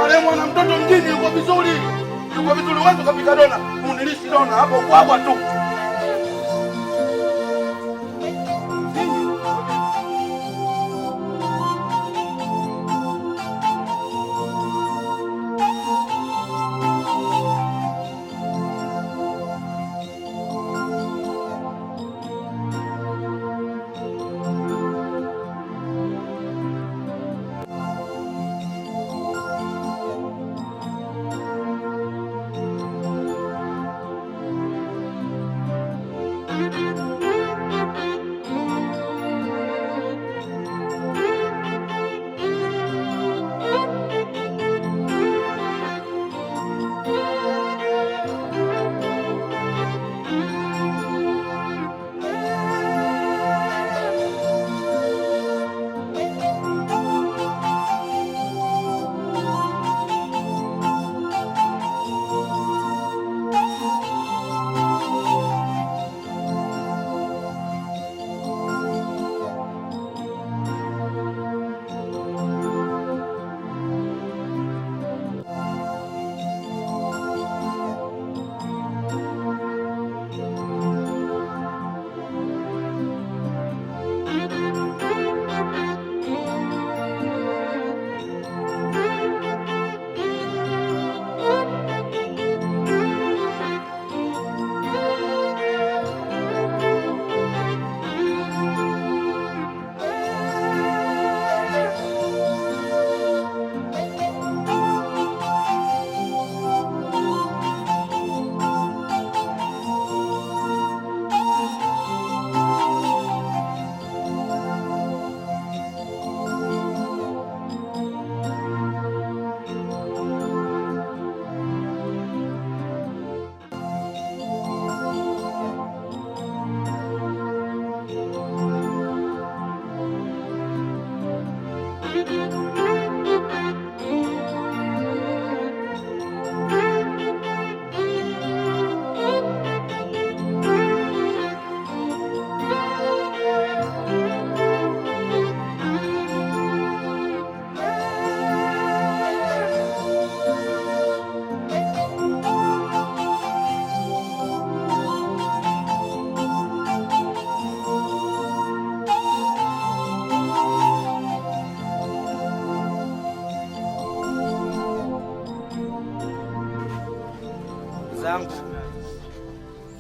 marehemu ana mtoto mjini, yuko vizuri. Yuko vizuri, wewe ukapika dona, unilishi dona hapo kwa tu.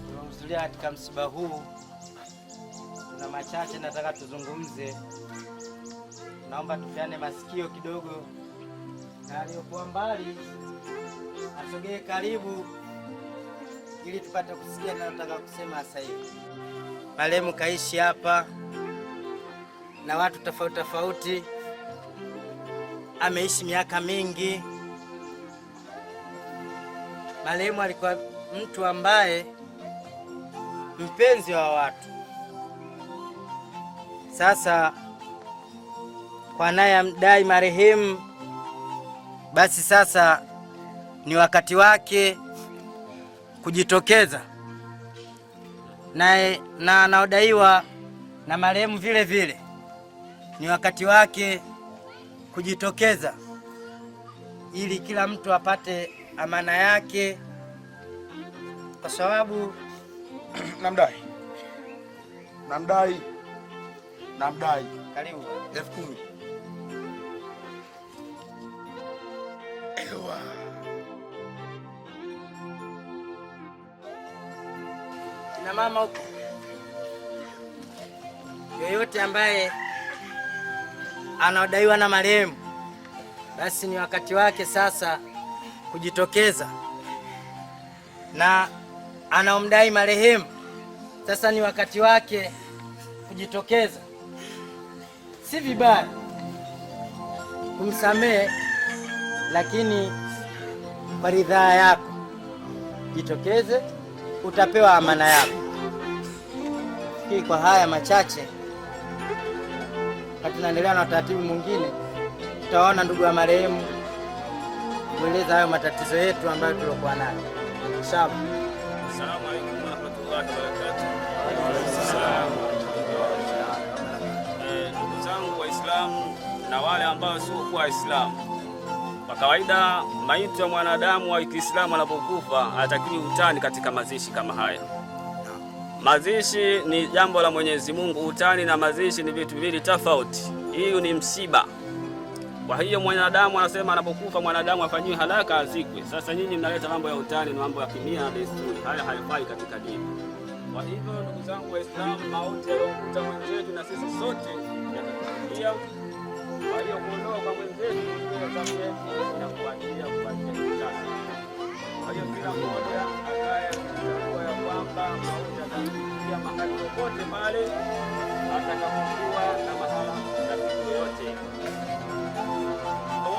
Tunahudhuria katika msiba huu, na machache nataka tuzungumze. Naomba tufiane masikio kidogo, na aliyokuwa mbali asogee karibu ili tupate kusikia na nataka kusema sasa hivi. Marehemu kaishi hapa na watu tofauti tofauti, ameishi miaka mingi. Marehemu alikuwa mtu ambaye mpenzi wa watu. Sasa kwa naye amdai marehemu, basi sasa ni wakati wake kujitokeza na anaodaiwa na marehemu vile vile ni wakati wake kujitokeza ili kila mtu apate amana yake, kwa sababu namdai karibu 10,000. Ewa. Na mama huko, yoyote ambaye anaodaiwa na marehemu, basi ni wakati wake sasa kujitokeza, na anaomdai marehemu sasa ni wakati wake kujitokeza. Si vibaya kumsamehe, lakini kwa ridhaa yako jitokeze, utapewa amana yako. Fikiri kwa haya machache, wakati tunaendelea na utaratibu mwingine, tutaona ndugu wa marehemu kueleza hayo matatizo yetu ambayo tulikuwa nayo. Inshallah. Asalamu alaykum wa rahmatullahi wa barakatuh. Ndugu zangu Waislamu na wale ambao sio kwa Waislamu, kwa kawaida maiti ya mwanadamu wa Kiislamu anapokufa hatakiwi utani katika mazishi kama haya. Mazishi ni jambo la Mwenyezi Mungu, utani na mazishi ni vitu viwili tofauti. Hiyo ni msiba. Kwa hiyo mwanadamu anasema anapokufa mwanadamu afanyiwe haraka azikwe. Sasa nyinyi mnaleta mambo ya utani na mambo ya kimila na desturi. Haya haifai katika dini. Kwa hivyo ndugu zangu Waislamu, mauti yaliyokuta mwenzetu na sisi sote yatakufikia. Kwa hiyo kuondoka kwa mwenzetu na kuachia kisasi. Kwa hiyo kila mmoja akaye akijua ya kwamba mauti yatakufikia mahali popote pale atakapokuwa na mahala yoyote.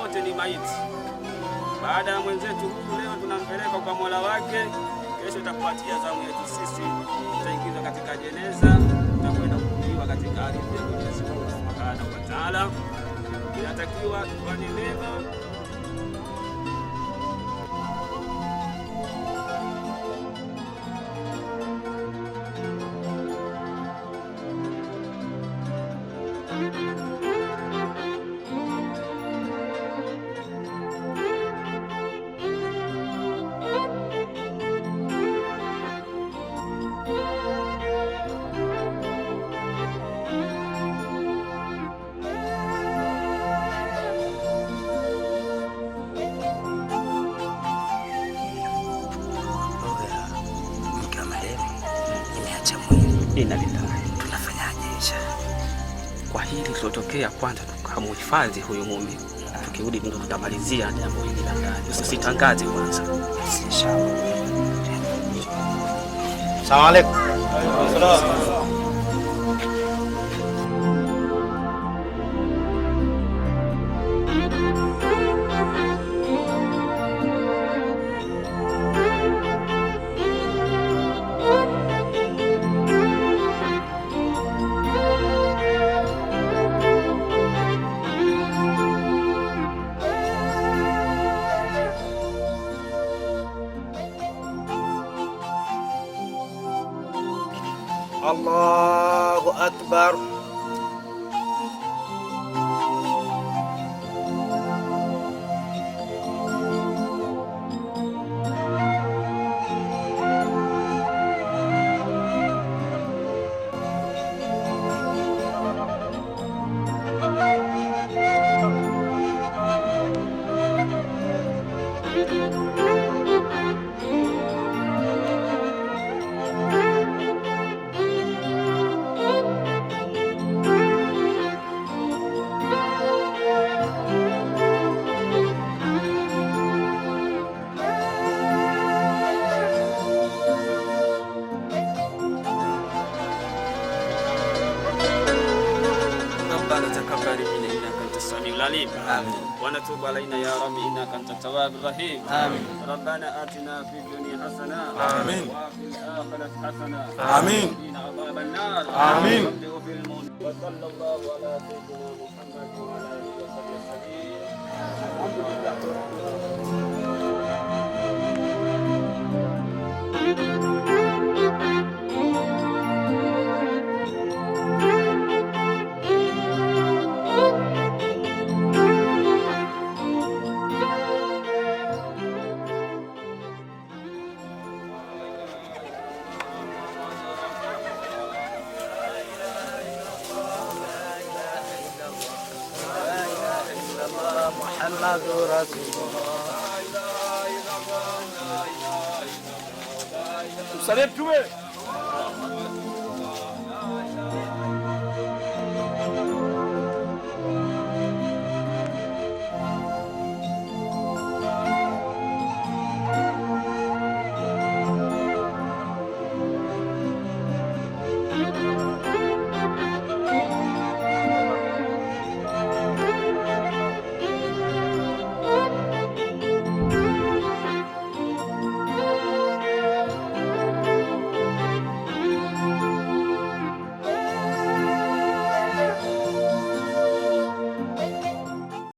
Wote ni maiti. Baada ya mwenzetu huyu leo tunampeleka kwa Mola wake, kesho itakupatia zamu yetu sisi, tutaingizwa katika jeneza, tutakwenda kufukiwa katika ardhi ya Mwenyezi Mungu Subhanahu wa Ta'ala. Inatakiwa tufanye mema. Tunafanyaje Aisha? Kwa hili lilotokea, kwanza tukamuhifadhi huyu mume, tukirudi ndio tutamalizia jambo hili la ndani. Usitangaze kwanza. Inshallah. Asalamu alaykum. Allahu Akbar. تقبل منا انك انت السميع العليم. امين. ونتوب علينا يا رب انك انت التواب الرحيم. امين. ربنا اتنا في الدنيا حسنه. امين. وفي الاخره حسنه. امين. وقنا عذاب النار. امين. وصلى الله على سيدنا محمد وعلى اله وصحبه وسلم. الحمد لله. محمد رسول الله. Msalie Mtume.